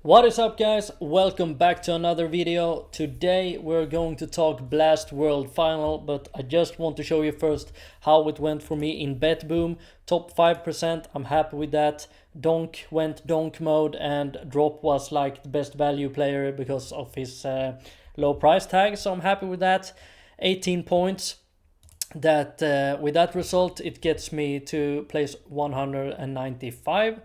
What is up, guys? Welcome back to another video. Today we're going to talk Blast World Final, but I just want to show you first how it went for me in Bet Boom. Top 5%, I'm happy with that. Donk went donk mode and Drop was like the best value player because of his low price tag, so I'm happy with that. 18 points. That with that result it gets me to place 195.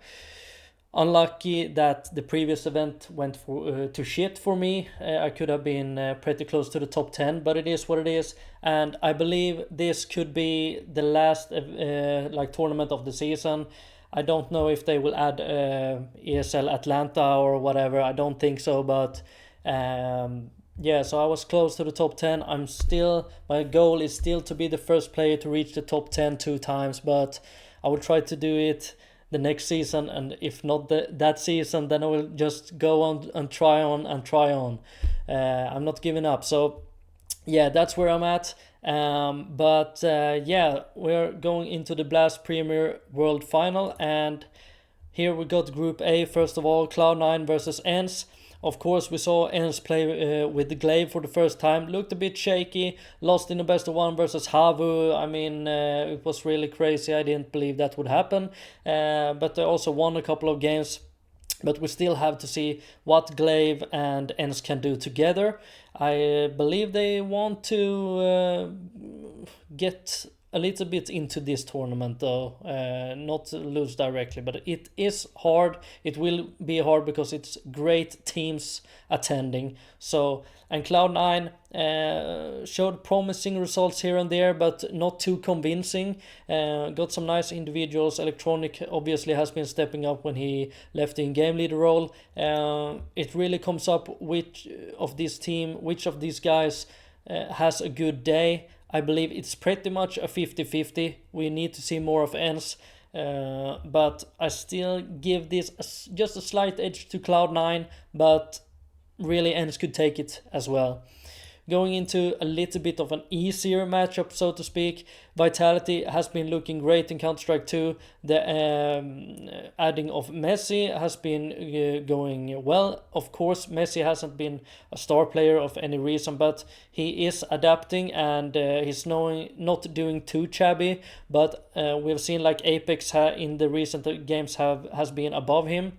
Unlucky that the previous event went to shit for me. I could have been pretty close to the top 10, but it is what it is. And I believe this could be the last tournament of the season. I don't know if they will add ESL Atlanta or whatever. I don't think so, but yeah, so I was close to the top 10. My goal is still to be the first player to reach the top 10 two times, but I will try to do it the next season, and if not that season, then I will just go on and try on. I'm not giving up, so yeah, that's where I'm at. Yeah, we're going into the Blast Premier World Final, and here we got Group A. First of all, Cloud9 versus ENCE. Of course, we saw ENCE play with the Glaive for the first time. Looked a bit shaky. Lost in the best of one versus Hltv. I mean, it was really crazy. I didn't believe that would happen. But they also won a couple of games. But we still have to see what Glaive and ENCE can do together. I believe they want to get a little bit into this tournament, though, not lose directly, but it is hard. It will be hard because it's great teams attending. So, and Cloud9 showed promising results here and there, but not too convincing. Got some nice individuals. Electronic obviously has been stepping up when he left the in-game leader role. It really comes up which of these guys has a good day. I believe it's pretty much a 50-50. We need to see more of ENCE. But I still give this just a slight edge to Cloud9. But really ENCE could take it as well. Going into a little bit of an easier matchup, so to speak. Vitality has been looking great in Counter-Strike 2. The adding of Messi has been going well. Of course, Messi hasn't been a star player of any reason, but he is adapting and he's not doing too shabby. But we've seen like Apex in the recent games has been above him.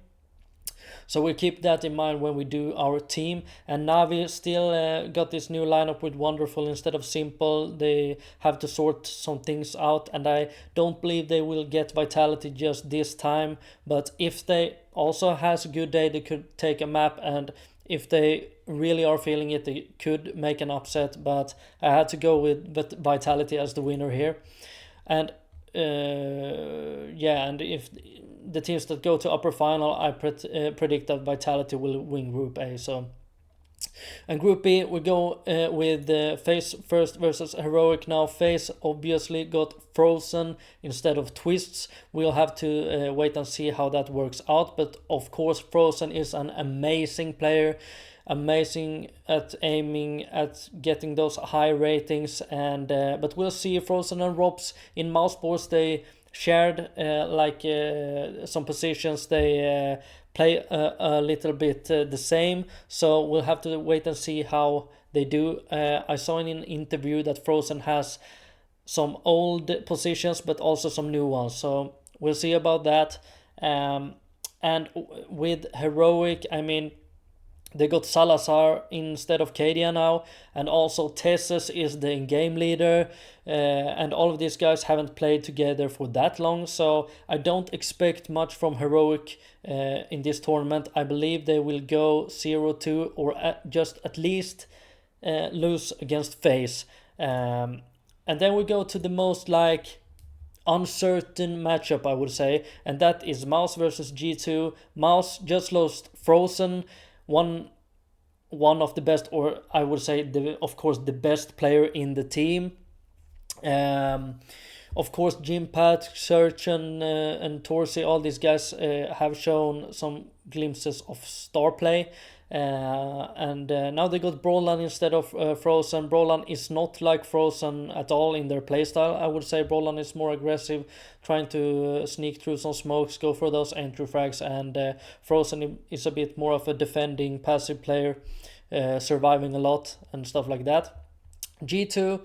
So we'll keep that in mind when we do our team. And Navi still got this new lineup with Wonderful instead of Simple. They have to sort some things out, and I don't believe they will get Vitality just this time. But if they also has a good day, they could take a map, and if they really are feeling it, they could make an upset. But I had to go with Vitality as the winner here. And and if the teams that go to upper final, I predict that Vitality will win Group A. So, and Group B, we go with FaZe first versus Heroic. Now FaZe obviously got Frozen instead of Twists. We'll have to wait and see how that works out. But of course, Frozen is an amazing player. Amazing at aiming, at getting those high ratings, and but we'll see. Frozen and Robs in Mousesports, they shared some positions. They play a little bit the same, so we'll have to wait and see how they do. I saw in an interview that Frozen has some old positions but also some new ones, so we'll see about that. And with Heroic, I mean, they got Salazar instead of Kadia now, and also Tessus is the in-game leader, and all of these guys haven't played together for that long, so I don't expect much from Heroic in this tournament. I believe they will go 0-2 or just at least lose against FaZe. And then we go to the most uncertain matchup, I would say, and that is Mouse versus G2. Mouse just lost Frozen, one of the best, or I would say of course the best player in the team. Of course, Jim Pat, Search, and Torsi, all these guys have shown some glimpses of star play. And now they got Brolan instead of Frozen. Brolan is not like Frozen at all in their playstyle. I would say Brolan is more aggressive, trying to sneak through some smokes, go for those entry frags, and Frozen is a bit more of a defending, passive player, surviving a lot and stuff like that. G2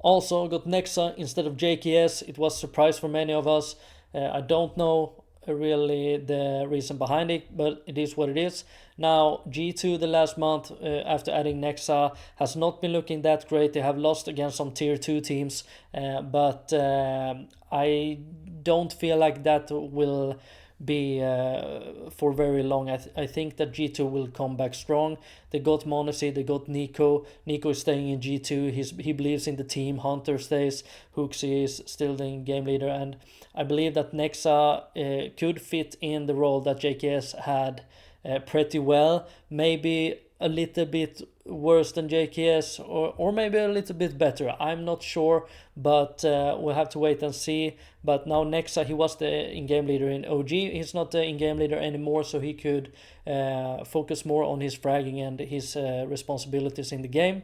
also got Nexa instead of JKS. It was a surprise for many of us. I don't know really the reason behind it, but it is what it is. Now G2 the last month after adding Nexa has not been looking that great. They have lost against some tier 2 teams, but I don't feel like that will be for very long. I think that G2 will come back strong. They got Monacy, they got Nico. Nico is staying in G2. He believes in the team. Hunter stays. Hooksy is still the game leader, and I believe that Nexa could fit in the role that JKS had pretty well. Maybe a little bit worse than JKS, or maybe a little bit better. I'm not sure, but we'll have to wait and see. But now Nexa, he was the in-game leader in OG. He's not the in-game leader anymore, so he could focus more on his fragging and his responsibilities in the game.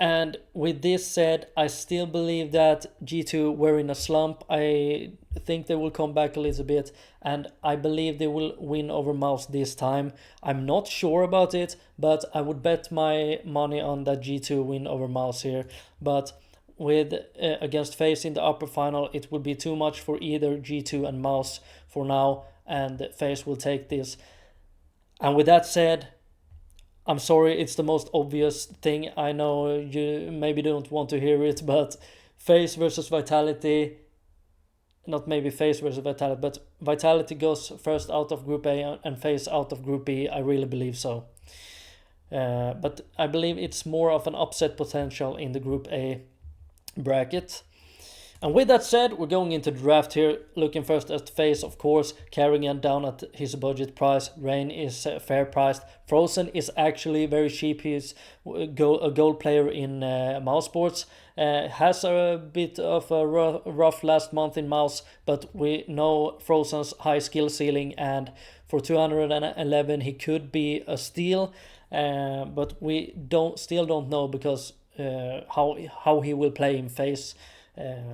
And with this said, I still believe that G2 were in a slump. I think they will come back a little bit, and I believe they will win over Mouse this time. I'm not sure about it, but I would bet my money on that G2 win over Mouse here. But with against FaZe in the upper final, it will be too much for either G2 and Mouse for now, and FaZe will take this. And with that said, I'm sorry, it's the most obvious thing. I know you maybe don't want to hear it, but FaZe versus Vitality, not maybe FaZe versus Vitality, but Vitality goes first out of Group A and FaZe out of Group B. I really believe so. But I believe it's more of an upset potential in the Group A bracket. And with that said, we're going into the draft here, looking first at FaZe, of course. Carrigan down at his budget price. Rain is fair priced. Frozen is actually very cheap. He's a gold player in Mouse Sports. Has a bit of a rough last month in Mouse, but we know Frozen's high skill ceiling, and for 211 he could be a steal. But we still don't know because how he will play in FaZe.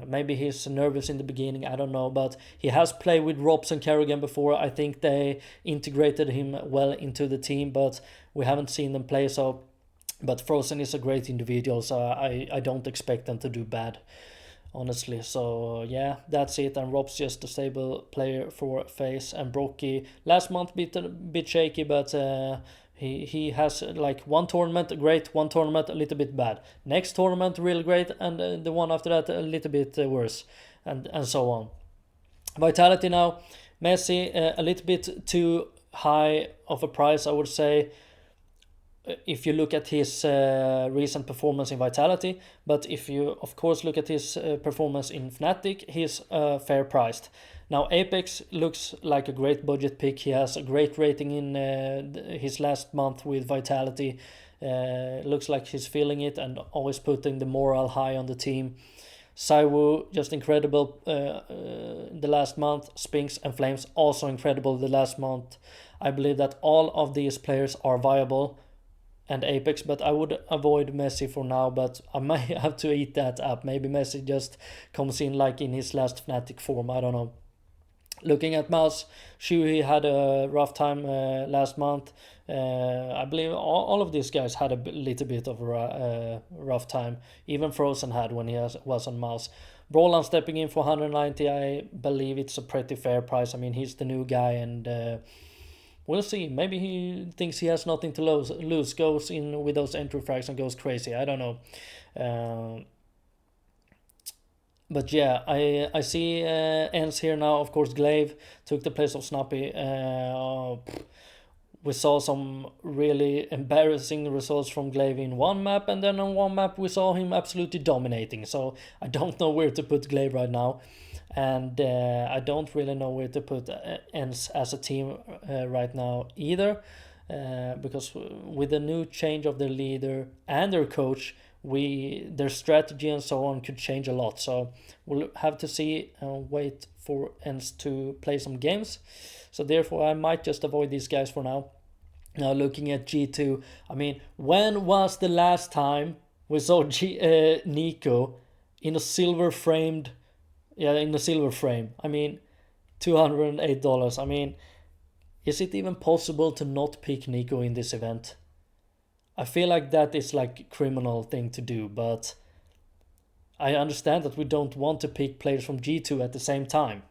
Maybe he's nervous in the beginning, I don't know, but he has played with Robs and Carrigan before. I think they integrated him well into the team, but we haven't seen them play. But Frozen is a great individual, so I don't expect them to do bad, honestly. So yeah, that's it. And Rob's just a stable player for FaZe. And Brocky last month a bit shaky, but he has like one tournament great, one tournament a little bit bad, next tournament really great, and the one after that a little bit worse, and so on. Vitality now, Messi a little bit too high of a price, I would say, if you look at his recent performance in Vitality. But if you of course look at his performance in Fnatic, he's fair priced. Now Apex looks like a great budget pick. He has a great rating in his last month with Vitality. Looks like he's feeling it and always putting the morale high on the team. Saiwu, just incredible the last month. Spinks and Flames, also incredible the last month. I believe that all of these players are viable, and Apex, but I would avoid Messi for now, but I might have to eat that up. Maybe Messi just comes in like in his last Fnatic form, I don't know. Looking at Mouse, Shuhi had a rough time last month. I believe all of these guys had a little bit of a rough time. Even Frozen had when he was on Mouse. Brolan stepping in for 190, I believe it's a pretty fair price. I mean, he's the new guy, and we'll see. Maybe he thinks he has nothing to lose, goes in with those entry frags and goes crazy. I don't know. But yeah, I see ends here now. Of course, Glaive took the place of Snappy. We saw some really embarrassing results from Glaive in one map, and then on one map we saw him absolutely dominating. So I don't know where to put Glaive right now. And I don't really know where to put ENCE as a team right now either. Because with the new change of their leader and their coach, their strategy and so on could change a lot. So we'll have to see and wait for ENS to play some games. So therefore I might just avoid these guys for now. Now looking at G2, I mean, when was the last time we saw Nico in a silver framed, in a silver frame? I mean, $208. I mean, is it even possible to not pick Nico in this event? I feel like that is like a criminal thing to do, but I understand that we don't want to pick players from G2 at the same time.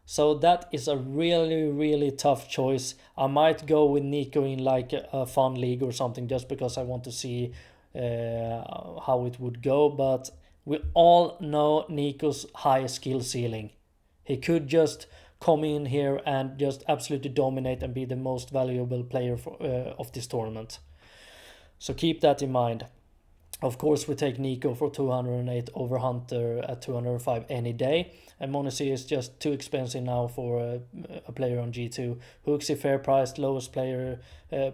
So that is a really, really tough choice. I might go with Nico in like a fun league or something just because I want to see how it would go. But we all know Nico's high skill ceiling. He could just come in here and just absolutely dominate and be the most valuable player of this tournament. So keep that in mind. Of course, we take Nico for 208 over Hunter at 205 any day. And Monesi is just too expensive now for a player on G2. Hooksy fair priced, lowest player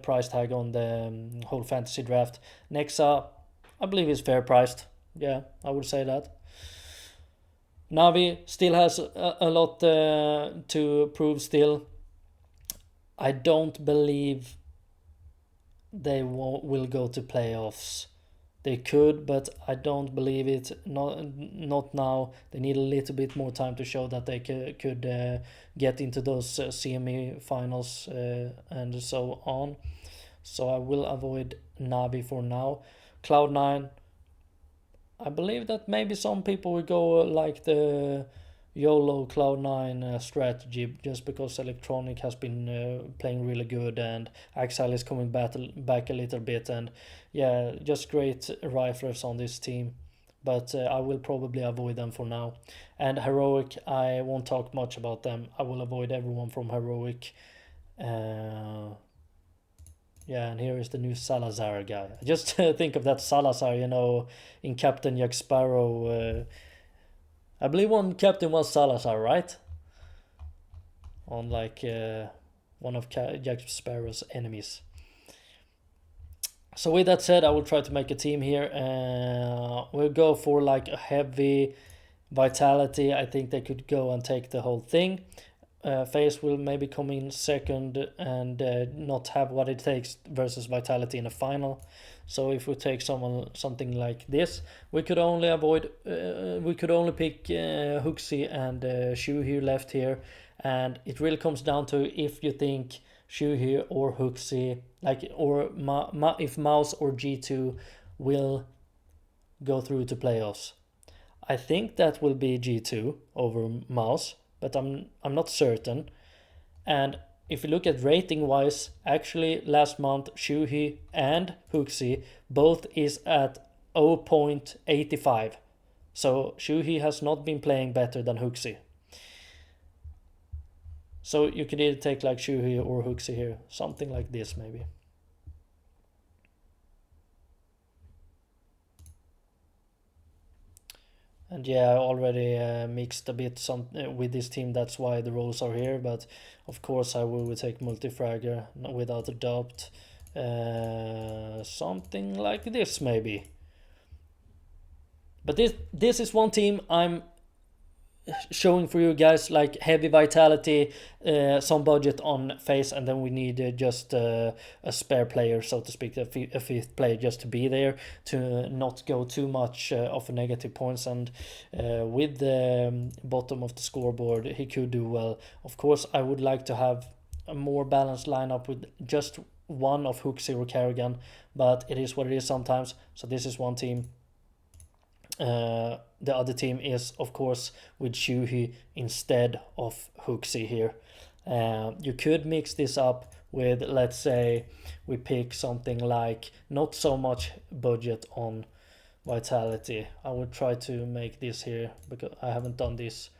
price tag on the whole fantasy draft. Nexa, I believe is fair priced. Yeah, I would say that. Navi still has a lot to prove still. I don't believe they will go to playoffs. They could, but I don't believe it. Not now. They need a little bit more time to show that they could get into those semi-finals and so on. So I will avoid Navi for now. Cloud9. I believe that maybe some people will go like the YOLO Cloud9 strategy just because Electronic has been playing really good and Axile is coming back a little bit, and yeah, just great riflers on this team. But I will probably avoid them for now. And Heroic, I won't talk much about them. I will avoid everyone from Heroic. Yeah, and here is the new Salazar guy. I just think of that Salazar, in Captain Jack Sparrow. I believe one captain was Salazar, right? On like one of Jack Sparrow's enemies. So with that said, I will try to make a team here. We'll go for like a heavy vitality. I think they could go and take the whole thing. FaZe will maybe come in second and not have what it takes versus vitality in a final. So if we take something like this, we could only pick Hooksy and Shuhi left here, and it really comes down to if you think Shuhi or Hooksy, or if Mouse or G2 will go through to playoffs. I think that will be G2 over Mouse, but I'm not certain. And if you look at rating wise, actually last month Shuhi and Hooksy both is at 0.85. So Shuhi has not been playing better than Hooksy. So you could either take like Shuhi or Hooksy here, something like this maybe. And yeah, I already mixed a bit with this team, that's why the roles are here. But of course I will take Multifragger without a doubt. Something like this maybe. But this is one team I'm showing for you guys, like heavy vitality, some budget on FaZe, and then we need just a spare player, so to speak, a fifth player just to be there, to not go too much of negative points. And with the bottom of the scoreboard, he could do well. Of course, I would like to have a more balanced lineup with just one of Hooksy or Carrigan, but it is what it is sometimes. So this is one team. The other team is, of course, with Shuhi instead of Hooksy here. You could mix this up with, let's say, we pick something like not so much budget on vitality. I would try to make this here because I haven't done this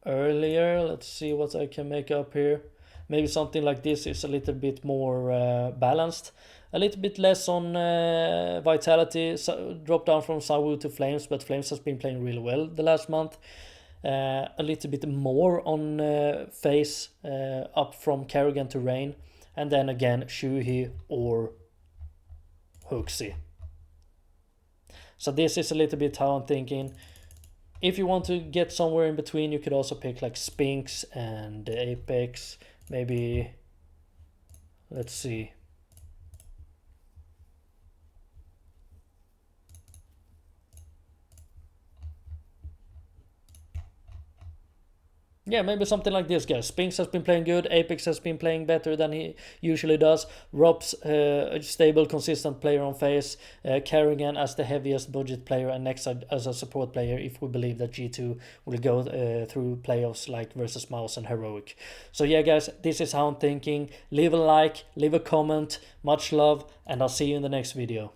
earlier. Let's see what I can make up here. Maybe something like this is a little bit more balanced. A little bit less on vitality, so drop down from Sawu to Flames, but Flames has been playing really well the last month. A little bit more on FaZe, up from Carrigan to Rain, and then again Shuhi or Hooksy. So this is a little bit how I'm thinking. If you want to get somewhere in between, you could also pick like Spinks and Apex. Maybe, let's see. Yeah, maybe something like this, guys. Spinks has been playing good. Apex has been playing better than he usually does. Rob's a stable, consistent player on FaZe. Kerrigan as the heaviest budget player, and Nexa as a support player if we believe that G2 will go through playoffs like versus Mouse and Heroic. So yeah, guys, this is how I'm thinking. Leave a like, leave a comment. Much love, and I'll see you in the next video.